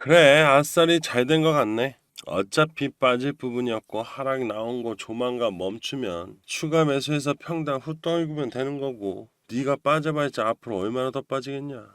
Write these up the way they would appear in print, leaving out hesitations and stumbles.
그래, 아싸리 잘 된 것 같네. 어차피 빠질 부분이었고 하락이 나온 거 조만간 멈추면 추가 매수해서 평당 후떡 읽으면 되는 거고 네가 빠져봤자 앞으로 얼마나 더 빠지겠냐.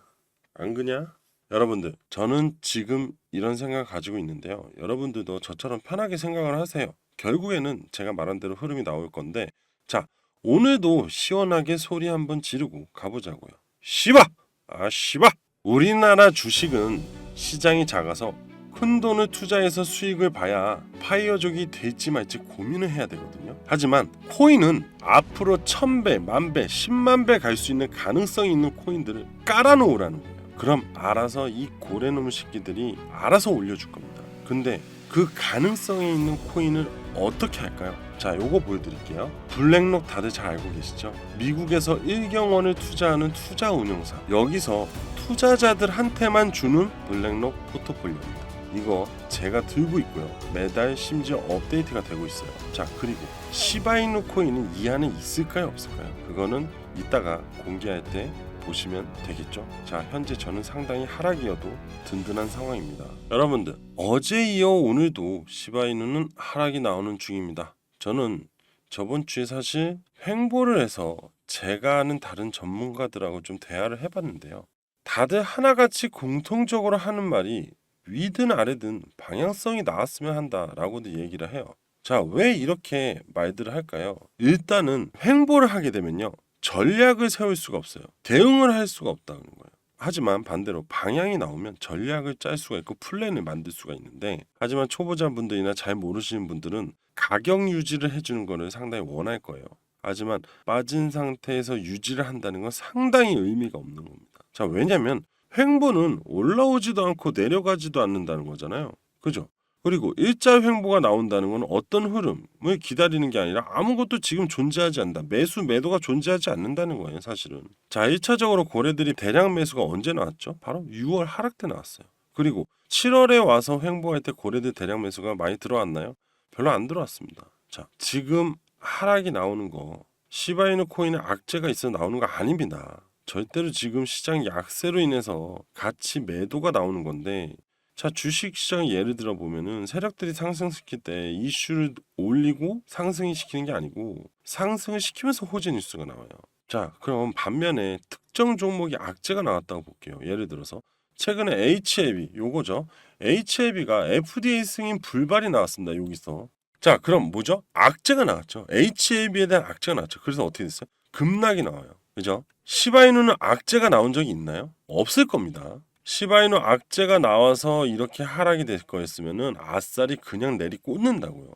안 그냐? 여러분들, 저는 지금 이런 생각 가지고 있는데요. 여러분들도 저처럼 편하게 생각을 하세요. 결국에는 제가 말한 대로 흐름이 나올 건데, 자, 오늘도 시원하게 소리 한번 지르고 가보자고요. 씨바! 아, 씨바! 우리나라 주식은 시장이 작아서 큰 돈을 투자해서 수익을 봐야 파이어족이 될지 말지 고민을 해야 되거든요. 하지만 코인은 앞으로 1000배, 만배, 10만배 갈 수 있는 가능성이 있는 코인들을 깔아놓으라는 거예요. 그럼 알아서 이 고래놈 새끼들이 알아서 올려줄 겁니다. 근데 그 가능성이 있는 코인을 어떻게 할까요? 자, 요거 보여드릴게요. 블랙록 다들 잘 알고 계시죠? 미국에서 1경원을 투자하는 투자 운용사. 여기서 투자자들한테만 주는 블랙록 포트폴리오입니다. 이거 제가 들고 있고요. 매달 심지어 업데이트가 되고 있어요. 자, 그리고 시바이누 코인은 이 안에 있을까요, 없을까요? 그거는 이따가 공개할 때 보시면 되겠죠. 자, 현재 저는 상당히 하락이어도 든든한 상황입니다. 여러분들, 어제 이어 오늘도 시바이누는 하락이 나오는 중입니다. 저는 저번 주에 사실 횡보를 해서 제가 아는 다른 전문가들하고 좀 대화를 해봤는데요. 다들 하나같이 공통적으로 하는 말이 위든 아래든 방향성이 나왔으면 한다라고도 얘기를 해요. 자, 왜 이렇게 말들을 할까요? 일단은 횡보를 하게 되면요, 전략을 세울 수가 없어요. 대응을 할 수가 없다는 거예요. 하지만 반대로 방향이 나오면 전략을 짤 수가 있고 플랜을 만들 수가 있는데, 하지만 초보자분들이나 잘 모르시는 분들은 가격 유지를 해주는 거를 상당히 원할 거예요. 하지만 빠진 상태에서 유지를 한다는 건 상당히 의미가 없는 겁니다. 자, 왜냐면 횡보는 올라오지도 않고 내려가지도 않는다는 거잖아요. 그죠? 그리고 일자 횡보가 나온다는 건 어떤 흐름을 기다리는 게 아니라 아무것도 지금 존재하지 않는다. 매수 매도가 존재하지 않는다는 거예요, 사실은. 자, 1차적으로 고래들이 대량 매수가 언제 나왔죠? 바로 6월 하락 때 나왔어요. 그리고 7월에 와서 횡보할 때 고래들 대량 매수가 많이 들어왔나요? 별로 안 들어왔습니다. 자, 지금 하락이 나오는 거 시바이누 코인에 악재가 있어 나오는 거 아닙니다. 절대로 지금 시장 약세로 인해서 같이 매도가 나오는 건데, 자, 주식 시장 예를 들어 보면은 세력들이 상승시킬 때 이슈를 올리고 상승이 시키는 게 아니고 상승을 시키면서 호재 뉴스가 나와요. 자, 그럼 반면에 특정 종목이 악재가 나왔다고 볼게요. 예를 들어서 최근에 HLB 요거죠. HLB가 FDA 승인 불발이 나왔습니다. 여기서. 자, 그럼 뭐죠? 악재가 나왔죠. HLB에 대한 악재가 나왔죠. 그래서 어떻게 됐어요? 급락이 나와요. 그죠? 시바이누는 악재가 나온 적이 있나요? 없을 겁니다. 시바이누 악재가 나와서 이렇게 하락이 될 거였으면은 아싸리 그냥 내리꽂는다고요.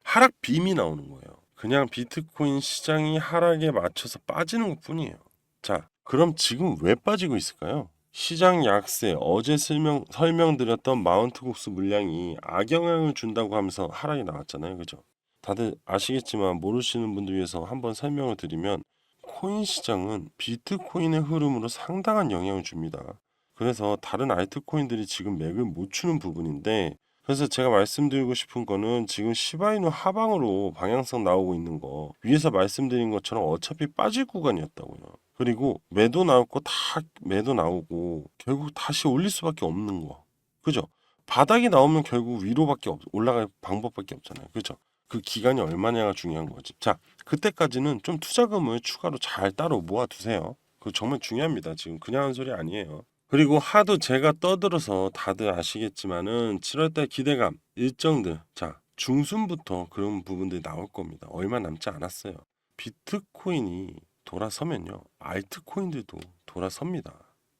하락 빔이 나오는 거예요. 그냥 비트코인 시장이 하락에 맞춰서 빠지는 것뿐이에요. 자, 그럼 지금 왜 빠지고 있을까요? 시장 약세, 어제 설명드렸던 마운트 국수 물량이 악영향을 준다고 하면서 하락이 나왔잖아요. 그죠? 다들 아시겠지만 모르시는 분들 위해서 한번 설명을 드리면, 코인 시장은 비트코인의 흐름으로 상당한 영향을 줍니다. 그래서 다른 알트코인들이 지금 맥을 못 추는 부분인데, 그래서 제가 말씀드리고 싶은 거는 지금 시바이누 하방으로 방향성 나오고 있는 거, 위에서 말씀드린 것처럼 어차피 빠질 구간이었다고요. 그리고 매도 나올 거 다 매도 나오고 결국 다시 올릴 수밖에 없는 거. 그죠? 바닥이 나오면 결국 위로밖에 올라갈 방법밖에 없잖아요. 그죠? 그 기간이 얼마냐가 중요한 거지. 자, 그때까지는 좀 투자금을 추가로 잘 따로 모아두세요. 그거 정말 중요합니다. 지금 그냥 한 소리 아니에요. 그리고 하도 제가 떠들어서 다들 아시겠지만은 7월달 기대감 일정들, 자, 중순부터 그런 부분들이 나올 겁니다. 얼마 남지 않았어요. 비트코인이 돌아서면요, 알트코인들도 돌아섭니다.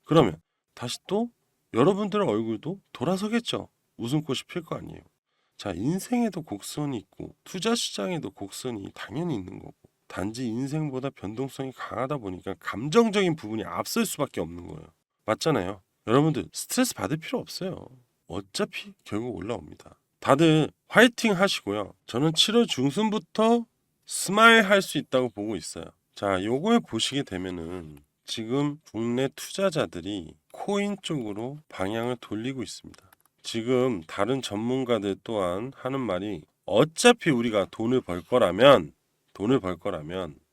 그러면 다시 또 여러분들의 얼굴도 돌아서겠죠. 웃음꽃이 필 거 아니에요. 자, 인생에도 곡선이 있고 투자 시장에도 곡선이 당연히 있는 거고, 단지 인생보다 변동성이 강하다 보니까 감정적인 부분이 앞설 수밖에 없는 거예요. 맞잖아요. 여러분들 스트레스 받을 필요 없어요. 어차피 결국 올라옵니다. 다들 화이팅 하시고요. 저는 7월 중순부터 스마일 할 수 있다고 보고 있어요. 자, 요걸 보시게 되면은 지금 국내 투자자들이 코인 쪽으로 방향을 돌리고 있습니다. 지금 다른 전문가들 또한 하는 말이, 어차피 우리가 돈을 벌 거라면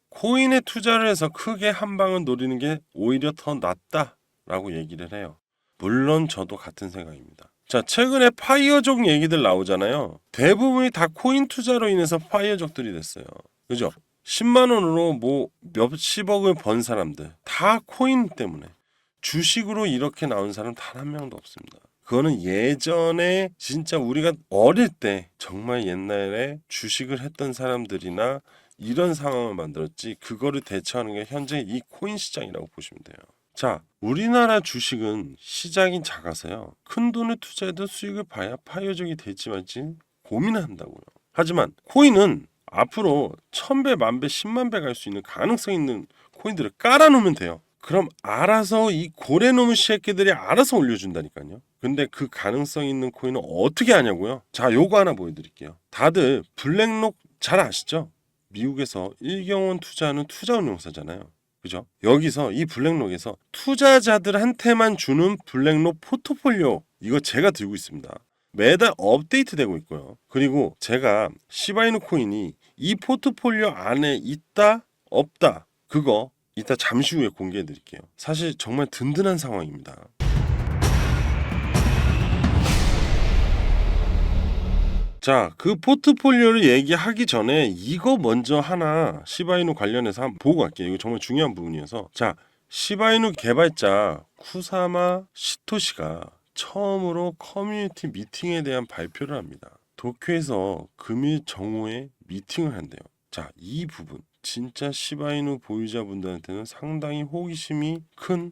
코인에 투자를 해서 크게 한 방을 노리는 게 오히려 더 낫다라고 얘기를 해요. 물론 저도 같은 생각입니다. 자, 최근에 파이어족 얘기들 나오잖아요. 대부분이 다 코인 투자로 인해서 파이어족들이 됐어요. 그죠? 10만 원으로 뭐 몇십억을 번 사람들 다 코인 때문에. 주식으로 이렇게 나온 사람 단 한 명도 없습니다. 그거는 예전에 진짜 우리가 어릴 때 정말 옛날에 주식을 했던 사람들이나 이런 상황을 만들었지, 그거를 대처하는 게 현재 이 코인 시장이라고 보시면 돼요. 자, 우리나라 주식은 시장이 작아서요. 큰 돈을 투자해도 수익을 봐야 파이어족이 될지 말지 고민을 한다고요. 하지만 코인은 앞으로 1000배, 만배, 10만 배 갈 수 있는 가능성 있는 코인들을 깔아놓으면 돼요. 그럼 알아서 이 고래놈의 새끼들이 알아서 올려준다니까요. 근데 그 가능성 있는 코인은 어떻게 하냐고요? 자, 요거 하나 보여드릴게요. 다들 블랙록 잘 아시죠? 미국에서 일경원 투자하는 투자운용사잖아요. 그죠? 여기서 이 블랙록에서 투자자들한테만 주는 블랙록 포트폴리오, 이거 제가 들고 있습니다. 매달 업데이트 되고 있고요. 그리고 제가 시바이누 코인이 이 포트폴리오 안에 있다 없다, 그거 이따 잠시 후에 공개해 드릴게요. 사실 정말 든든한 상황입니다. 자, 그 포트폴리오를 얘기하기 전에 이거 먼저 하나 시바이누 관련해서 한번 보고 갈게요. 이거 정말 중요한 부분이어서. 자, 시바이누 개발자 쿠사마 시토시가 처음으로 커뮤니티 미팅에 대한 발표를 합니다. 도쿄에서 금일 정오에 미팅을 한대요. 자, 이 부분 진짜 시바이누 보유자분들한테는 상당히 호기심이 큰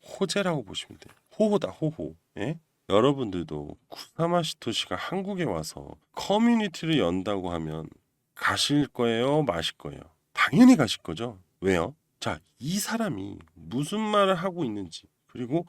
호재라고 보시면 돼요. 호호다, 호호. 예? 여러분들도 쿠사마 시토시가 한국에 와서 커뮤니티를 연다고 하면 가실 거예요, 마실 거예요? 당연히 가실 거죠. 왜요? 자, 이 사람이 무슨 말을 하고 있는지, 그리고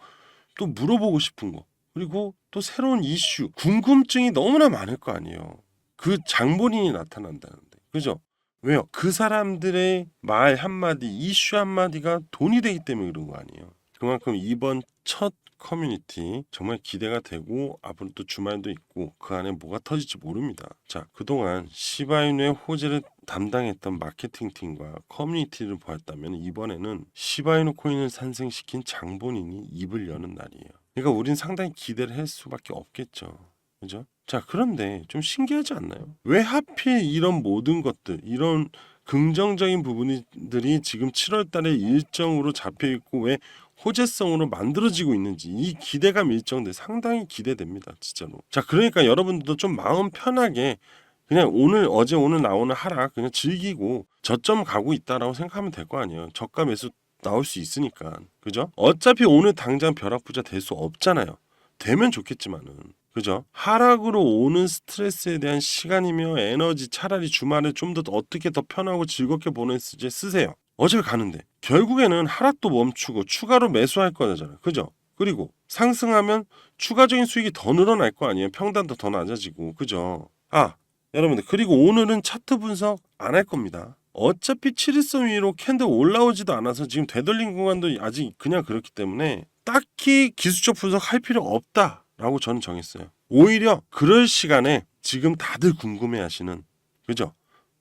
또 물어보고 싶은 거, 그리고 또 새로운 이슈, 궁금증이 너무나 많을 거 아니에요. 그 장본인이 나타난다는데. 그죠? 왜요? 그 사람들의 말 한마디, 이슈 한마디가 돈이 되기 때문에 그런 거 아니에요. 그만큼 이번 첫 커뮤니티 정말 기대가 되고, 앞으로 또 주말도 있고 그 안에 뭐가 터질지 모릅니다. 자, 그동안 시바이누의 호재를 담당했던 마케팅팀과 커뮤니티를 보았다면, 이번에는 시바이누 코인을 산생시킨 장본인이 입을 여는 날이에요. 그러니까 우린 상당히 기대를 할 수밖에 없겠죠. 그죠? 자, 그런데 좀 신기하지 않나요? 왜 하필 이런 모든 것들, 이런 긍정적인 부분들이 지금 7월 달에 일정으로 잡혀 있고 왜 호재성으로 만들어지고 있는지, 이 기대감 일정들 상당히 기대됩니다. 진짜로. 자, 그러니까 여러분들도 좀 마음 편하게 그냥 오늘, 어제 오늘 나오는 하락 그냥 즐기고 저점 가고 있다라고 생각하면 될 거 아니에요. 저가 매수 나올 수 있으니까. 그죠? 어차피 오늘 당장 벼락부자 될 수 없잖아요. 되면 좋겠지만은. 그죠? 하락으로 오는 스트레스에 대한 시간이며 에너지, 차라리 주말에 좀 더 어떻게 더 편하고 즐겁게 보내지 쓰세요. 어차피 가는데 결국에는 하락도 멈추고 추가로 매수할 거잖아요. 그죠? 그리고 상승하면 추가적인 수익이 더 늘어날 거 아니에요. 평단도 더 낮아지고. 그죠? 아, 여러분들, 그리고 오늘은 차트 분석 안 할 겁니다. 어차피 7일선 위로 캔들 올라오지도 않아서 지금 되돌린 구간도 아직 그냥 그렇기 때문에 딱히 기술적 분석할 필요 없다라고 저는 정했어요. 오히려 그럴 시간에 지금 다들 궁금해하시는, 그죠?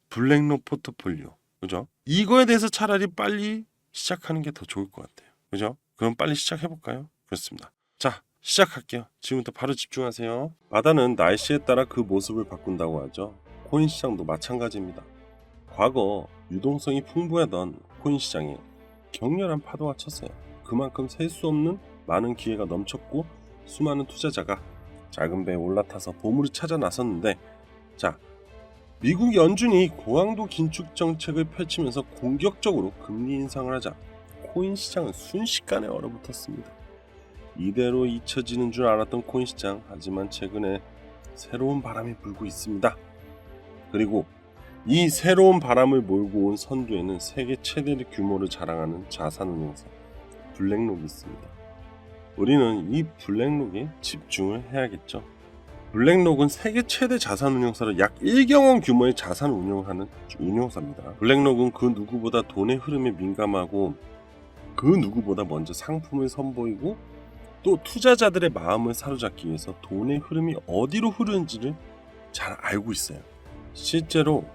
블랙록 포트폴리오, 그죠? 이거에 대해서 차라리 빨리 시작하는 게 더 좋을 것 같아요. 그죠? 그럼 빨리 시작해볼까요? 그렇습니다. 자, 시작할게요. 지금부터 바로 집중하세요. 바다는 날씨에 따라 그 모습을 바꾼다고 하죠. 코인 시장도 마찬가지입니다. 과거 유동성이 풍부하던 코인 시장에 격렬한 파도가 쳤어요. 그만큼 셀 수 없는 많은 기회가 넘쳤고 수많은 투자자가 작은 배에 올라타서 보물을 찾아 나섰는데, 자, 미국 연준이 고강도 긴축 정책을 펼치면서 공격적으로 금리 인상을 하자 코인 시장은 순식간에 얼어붙었습니다. 이대로 잊혀지는 줄 알았던 코인 시장, 하지만 최근에 새로운 바람이 불고 있습니다. 그리고 이 새로운 바람을 몰고 온 선두에는 세계 최대 규모를 자랑하는 자산운용사 블랙록이 있습니다. 우리는 이 블랙록에 집중을 해야겠죠. 블랙록은 세계 최대 자산운용사로 약 1경원 규모의 자산 운용을 하는 운용사입니다. 블랙록은 그 누구보다 돈의 흐름에 민감하고 그 누구보다 먼저 상품을 선보이고 또 투자자들의 마음을 사로잡기 위해서 돈의 흐름이 어디로 흐르는지를 잘 알고 있어요. 실제로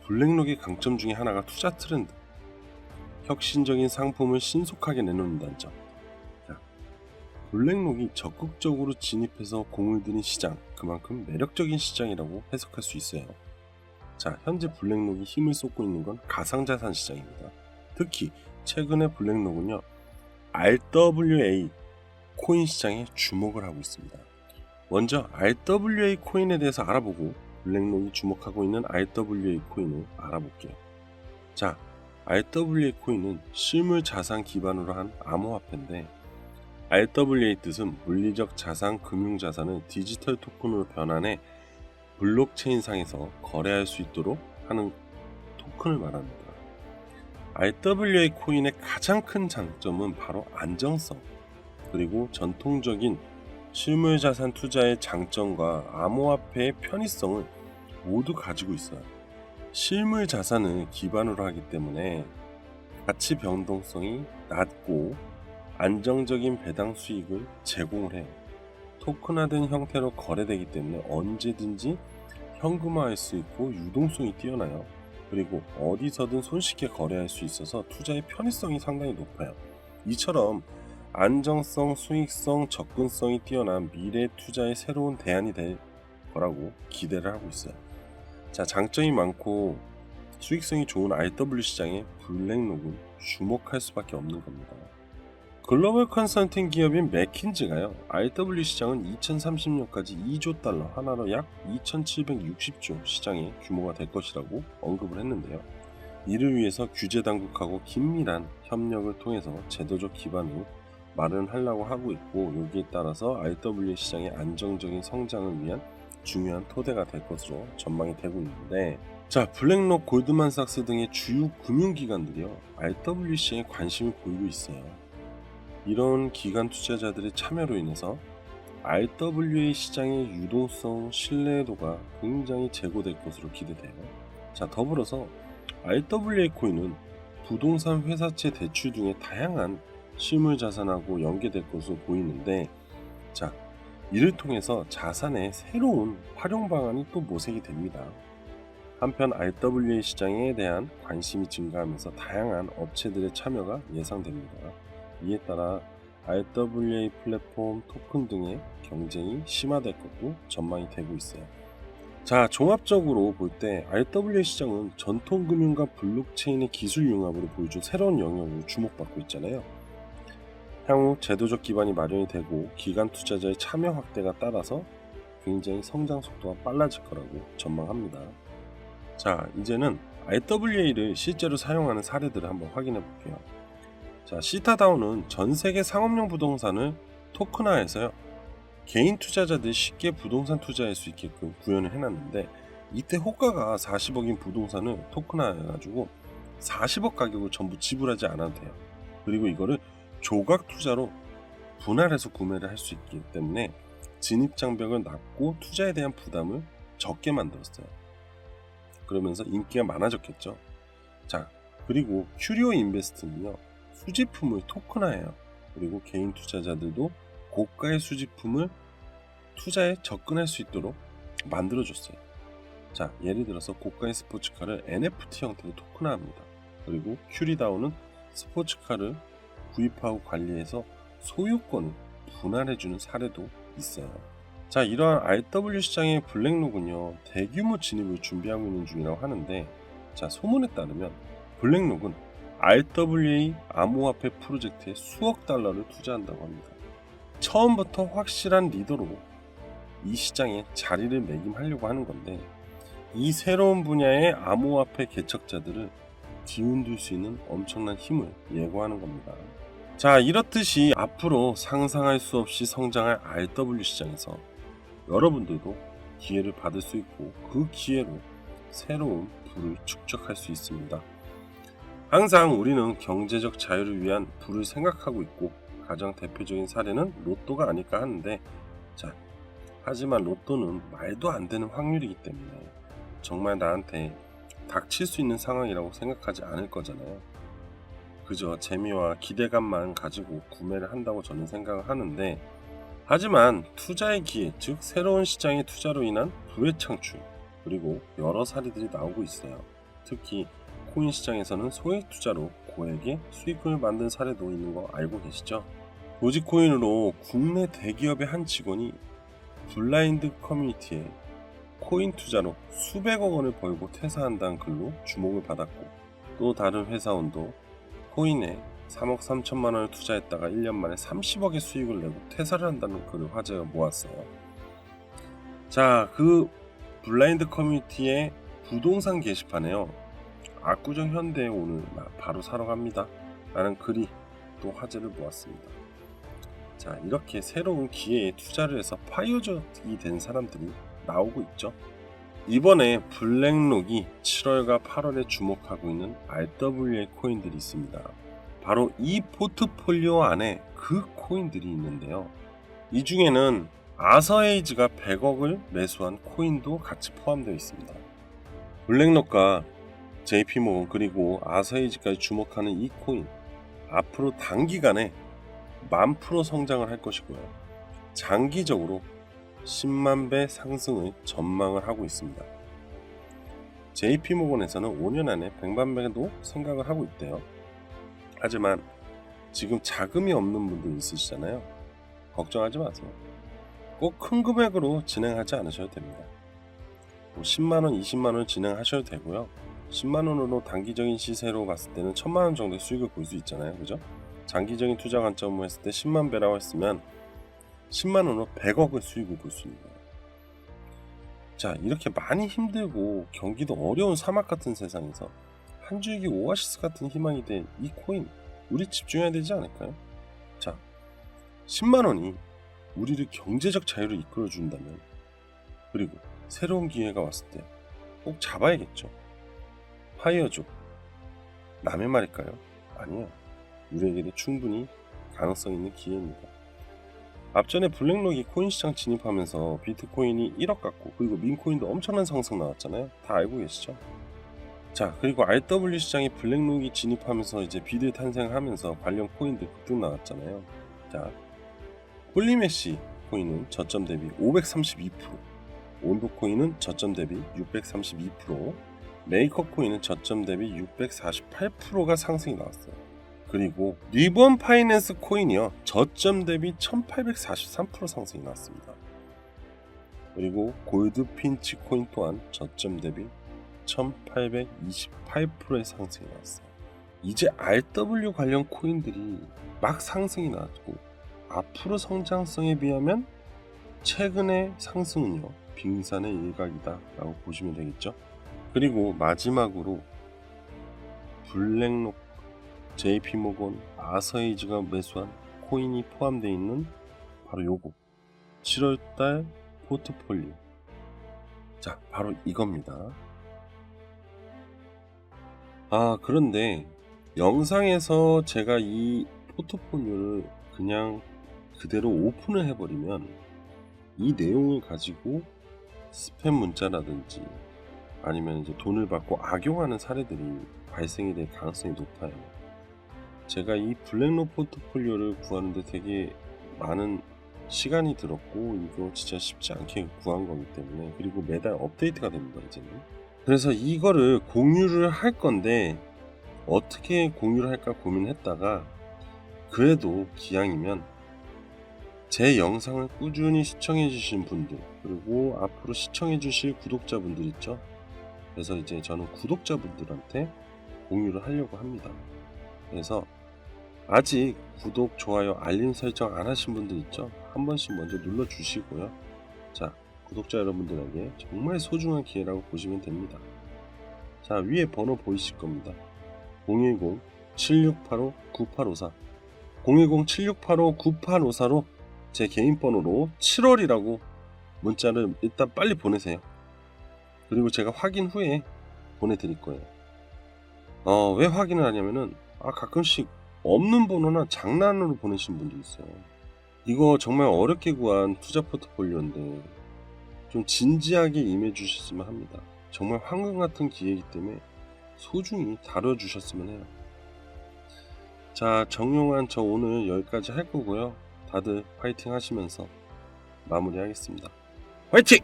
블랙록의 강점 중에 하나가 투자 트렌드, 혁신적인 상품을 신속하게 내놓는다는 점. 블랙록이 적극적으로 진입해서 공을 들인 시장, 그만큼 매력적인 시장이라고 해석할 수 있어요. 자, 현재 블랙록이 힘을 쏟고 있는 건 가상자산 시장입니다. 특히 최근에 블랙록은요, RWA 코인 시장에 주목을 하고 있습니다. 먼저 RWA 코인에 대해서 알아보고 블랙록이 주목하고 있는 RWA 코인을 알아볼게요. 자, RWA 코인은 실물 자산 기반으로 한 암호화폐인데, RWA 뜻은 물리적 자산, 금융 자산을 디지털 토큰으로 변환해 블록체인 상에서 거래할 수 있도록 하는 토큰을 말합니다. RWA 코인의 가장 큰 장점은 바로 안정성, 그리고 전통적인 실물 자산 투자의 장점과 암호화폐의 편의성을 모두 가지고 있어요. 실물 자산을 기반으로 하기 때문에 가치 변동성이 낮고 안정적인 배당 수익을 제공을 해요. 토큰화된 형태로 거래되기 때문에 언제든지 현금화할 수 있고 유동성이 뛰어나요. 그리고 어디서든 손쉽게 거래할 수 있어서 투자의 편의성이 상당히 높아요. 이처럼 안정성, 수익성, 접근성이 뛰어난 미래 투자의 새로운 대안이 될 거라고 기대를 하고 있어요. 자, 장점이 많고 수익성이 좋은 RW 시장에 블랙록은 주목할 수밖에 없는 겁니다. 글로벌 컨설팅 기업인 맥킨지가요, RW 시장은 2030년까지 2조 달러, 하나로 약 2760조 시장의 규모가 될 것이라고 언급을 했는데요. 이를 위해서 규제 당국하고 긴밀한 협력을 통해서 제도적 기반을 마련하려고 하고 있고, 여기에 따라서 RW 시장의 안정적인 성장을 위한 중요한 토대가 될 것으로 전망이 되고 있는데, 자, 블랙록, 골드만삭스 등의 주요 금융기관들이요, RW 시장에 관심을 보이고 있어요. 이런 기관 투자자들의 참여로 인해서 RWA 시장의 유동성, 신뢰도가 굉장히 제고될 것으로 기대돼요. 자, 더불어서 RWA 코인은 부동산 회사채 대출 등의 다양한 실물 자산하고 연계될 것으로 보이는데, 자, 이를 통해서 자산의 새로운 활용 방안이 또 모색이 됩니다. 한편 RWA 시장에 대한 관심이 증가하면서 다양한 업체들의 참여가 예상됩니다. 이에 따라 RWA 플랫폼, 토큰 등의 경쟁이 심화될 것도 전망이 되고 있어요. 자, 종합적으로 볼 때 RWA 시장은 전통금융과 블록체인의 기술 융합으로 보여준 새로운 영역으로 주목받고 있잖아요. 향후 제도적 기반이 마련이 되고 기관 투자자의 참여 확대가 따라서 굉장히 성장 속도가 빨라질 거라고 전망합니다. 자, 이제는 RWA를 실제로 사용하는 사례들을 한번 확인해 볼게요. 자, 시타다운은 전 세계 상업용 부동산을 토큰화해서요, 개인 투자자들이 쉽게 부동산 투자할 수 있게끔 구현을 해놨는데, 이때 호가가 40억인 부동산을 토큰화해가지고 40억 가격을 전부 지불하지 않아도 돼요. 그리고 이거를 조각 투자로 분할해서 구매를 할 수 있기 때문에 진입장벽을 낮고 투자에 대한 부담을 적게 만들었어요. 그러면서 인기가 많아졌겠죠. 자, 그리고 큐리오 인베스트는요, 수집품을 토큰화해요. 그리고 개인 투자자들도 고가의 수집품을 투자에 접근할 수 있도록 만들어줬어요. 자, 예를 들어서 고가의 스포츠카를 NFT 형태로 토큰화합니다. 그리고 큐리다운은 스포츠카를 구입하고 관리해서 소유권을 분할해주는 사례도 있어요. 자, 이러한 RW 시장의 블랙록은요, 대규모 진입을 준비하고 있는 중이라고 하는데, 자, 소문에 따르면 블랙록은 RWA 암호화폐 프로젝트에 수억 달러를 투자한다고 합니다. 처음부터 확실한 리더로 이 시장에 자리를 매김하려고 하는 건데, 이 새로운 분야의 암호화폐 개척자들을 뒤흔들 수 있는 엄청난 힘을 예고하는 겁니다. 자, 이렇듯이 앞으로 상상할 수 없이 성장할 RW 시장에서 여러분들도 기회를 받을 수 있고, 그 기회로 새로운 부를 축적할 수 있습니다. 항상 우리는 경제적 자유를 위한 부를 생각하고 있고, 가장 대표적인 사례는 로또가 아닐까 하는데, 자, 하지만 로또는 말도 안 되는 확률이기 때문에 정말 나한테 닥칠 수 있는 상황이라고 생각하지 않을 거잖아요. 그저 재미와 기대감만 가지고 구매를 한다고 저는 생각을 하는데, 하지만 투자의 기회, 즉 새로운 시장의 투자로 인한 부의 창출, 그리고 여러 사례들이 나오고 있어요. 특히 코인 시장에서는 소액 투자로 고액의 수익금을 만든 사례도 있는 거 알고 계시죠? 도지코인으로 국내 대기업의 한 직원이 블라인드 커뮤니티에 코인 투자로 수백억 원을 벌고 퇴사한다는 글로 주목을 받았고, 또 다른 회사원도 코인에 3억 3천만 원을 투자했다가 1년 만에 30억의 수익을 내고 퇴사를 한다는 글을 화제가 모았어요. 자, 그 블라인드 커뮤니티의 부동산 게시판에요, 압구정 현대에 오늘 바로 사러 갑니다 라는 글이 또 화제를 모았습니다. 자, 이렇게 새로운 기회에 투자를 해서 파이어족이 된 사람들이 나오고 있죠. 이번에 블랙록이 7월과 8월에 주목하고 있는 RWA 코인들이 있습니다. 바로 이 포트폴리오 안에 그 코인들이 있는데요. 이 중에는 아서에이즈가 100억을 매수한 코인도 같이 포함되어 있습니다. 블랙록과 JP모건 그리고 아서에이즈까지 주목하는 이 코인, 앞으로 단기간에 10,000% 성장을 할 것이고요. 장기적으로 10만 배 상승을 전망을 하고 있습니다. JP모건에서는 5년 안에 100만 배도 생각을 하고 있대요. 하지만 지금 자금이 없는 분들 있으시잖아요. 걱정하지 마세요. 꼭 큰 금액으로 진행하지 않으셔도 됩니다. 10만원, 20만원 진행하셔도 되고요. 10만원으로 단기적인 시세로 봤을 때는 1000만원 정도의 수익을 볼 수 있잖아요. 그죠? 장기적인 투자 관점으로 했을 때 10만 배라고 했으면 10만원으로 100억의 수익을 볼 수 있는 거예요. 자, 이렇게 많이 힘들고 경기도 어려운 사막 같은 세상에서 한 줄기 오아시스 같은 희망이 된 이 코인, 우리 집중해야 되지 않을까요? 자, 10만원이 우리를 경제적 자유를 이끌어 준다면, 그리고 새로운 기회가 왔을 때 꼭 잡아야겠죠. 파이어족, 남의 말일까요? 아니에요. 우리에게도 충분히 가능성 있는 기회입니다. 앞전에 블랙록이 코인 시장 진입하면서 비트코인이 1억 갔고, 그리고 민코인도 엄청난 상승 나왔잖아요. 다 알고 계시죠? 자, 그리고 RW 시장에 블랙록이 진입하면서 이제 비드 탄생하면서 관련 코인들 급등 나왔잖아요. 자, 홀리메시 코인은 저점 대비 532%, 온도 코인은 저점 대비 632%, 메이커 코인은 저점 대비 648%가 상승이 나왔어요. 그리고 리본 파이낸스 코인이요, 저점 대비 1843% 상승이 나왔습니다. 그리고 골드 핀치 코인 또한 저점 대비 1828%의 상승이 나왔어요. 이제 RW 관련 코인들이 막 상승이 나왔고, 앞으로 성장성에 비하면 최근의 상승은요, 빙산의 일각이다 라고 보시면 되겠죠. 그리고 마지막으로 블랙록, JP모건, 아서에이즈가 매수한 코인이 포함되어 있는 바로 요거 7월달 포트폴리오. 자, 바로 이겁니다. 그런데 영상에서 제가 이 포트폴리오를 그냥 그대로 오픈을 해버리면 이 내용을 가지고 스팸 문자라든지 아니면 이제 돈을 받고 악용하는 사례들이 발생이 될 가능성이 높아요. 제가 이 블랙록 포트폴리오를 구하는데 되게 많은 시간이 들었고, 이거 진짜 쉽지 않게 구한 거기 때문에, 그리고 매달 업데이트가 됩니다 이제는. 그래서 이거를 공유를 할 건데 어떻게 공유를 할까 고민했다가, 그래도 기왕이면 제 영상을 꾸준히 시청해 주신 분들, 그리고 앞으로 시청해 주실 구독자분들 있죠. 그래서 이제 저는 구독자분들한테 공유를 하려고 합니다. 그래서 아직 구독, 좋아요, 알림 설정 안 하신 분들 있죠. 한 번씩 먼저 눌러 주시고요. 자, 구독자 여러분들에게 정말 소중한 기회라고 보시면 됩니다. 자, 위에 번호 보이실 겁니다. 010-7685-9854 010-7685-9854로 제 개인 번호로 7월이라고 문자를 일단 빨리 보내세요. 그리고 제가 확인 후에 보내드릴 거예요. 왜 확인을 하냐면은 가끔씩 없는 번호나 장난으로 보내신 분도 있어요. 이거 정말 어렵게 구한 투자 포트폴리오인데 좀 진지하게 임해 주셨으면 합니다. 정말 황금 같은 기회이기 때문에 소중히 다뤄주셨으면 해요. 자, 정용한 저 오늘 여기까지 할 거고요. 다들 파이팅 하시면서 마무리하겠습니다. 화이팅!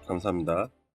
감사합니다.